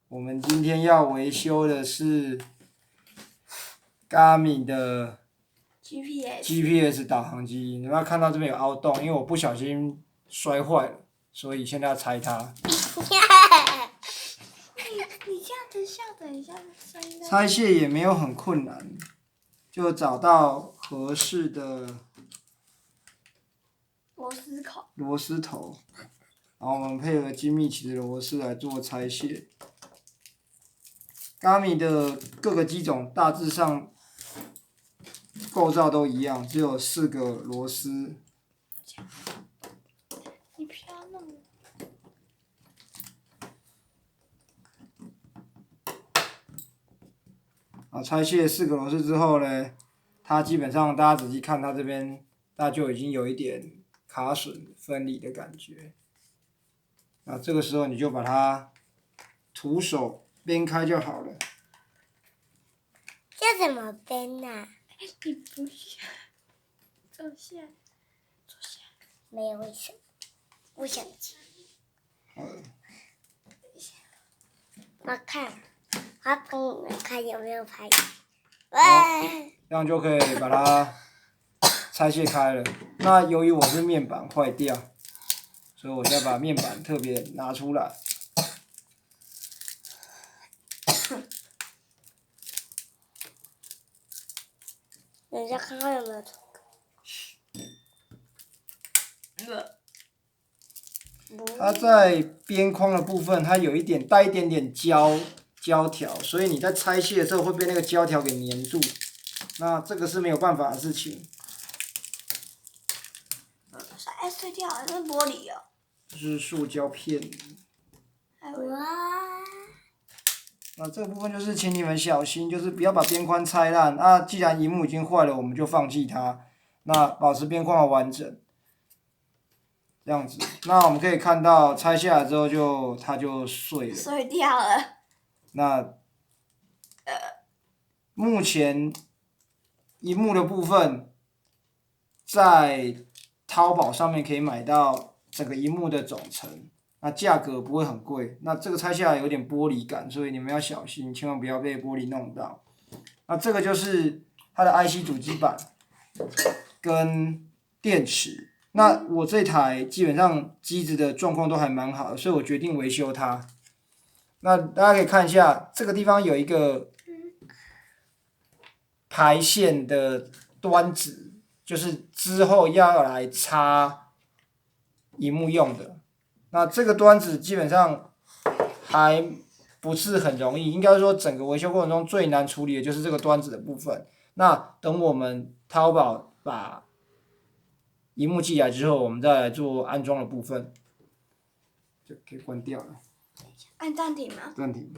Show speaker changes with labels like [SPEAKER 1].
[SPEAKER 1] 我们今天要维修的是 Garmin 的 GPS 导航机。你们要看到这边有凹洞，因为我不小心摔坏了，所以现在要拆它。
[SPEAKER 2] 你这样子笑，等一下声音。
[SPEAKER 1] 拆卸也没有很困难，就找到合适的螺丝头，然后我们配合精密起的螺丝来做拆卸。Garmin 的各个机种大致上构造都一样，只有4个螺丝。
[SPEAKER 2] 你不要弄。
[SPEAKER 1] 拆卸4个螺丝之后呢，它基本上大家仔细看它这边，它就已经有一点卡榫分离的感觉。那这个时候你就把它徒手编开就好了。
[SPEAKER 3] 这怎么编啊？
[SPEAKER 2] 你不要坐下。
[SPEAKER 3] 没有为什么，不想吃。我看，我帮你们看有没有拍。
[SPEAKER 1] 这样就可以把它拆卸开了。那由于我是面板坏掉，所以我现在把面板特别拿出来。
[SPEAKER 3] 等一下看看有没有。
[SPEAKER 1] 它在边框的部分，它有带一点点胶条，所以你在拆卸的时候会被那个胶条给粘住。那这个是没有办法的事情。
[SPEAKER 2] 碎掉了，那玻璃哦。
[SPEAKER 1] 这是塑胶片。
[SPEAKER 3] 哇！
[SPEAKER 1] 那这个部分就是请你们小心，就是不要把边框拆烂。那既然萤幕已经坏了，我们就放弃它，那保持边框的完整。这样子，那我们可以看到拆下来之后它就碎了。
[SPEAKER 2] 碎掉了。
[SPEAKER 1] 那目前萤幕的部分在淘宝上面可以买到整个萤幕的总成，那价格不会很贵。那这个拆下来有点玻璃感，所以你们要小心，千万不要被玻璃弄到。那这个就是它的 IC 主机板跟电池。那我这台基本上机子的状况都还蛮好的，所以我决定维修它。那大家可以看一下，这个地方有一个排线的端子，就是之后要来插萤幕用的。那这个端子基本上还不是很容易，应该说整个维修过程中最难处理的就是这个端子的部分。那等我们淘宝把萤幕寄来之后，我们再来做安装的部分，就可以关掉了。
[SPEAKER 2] 按暂停吗？
[SPEAKER 1] 暂停。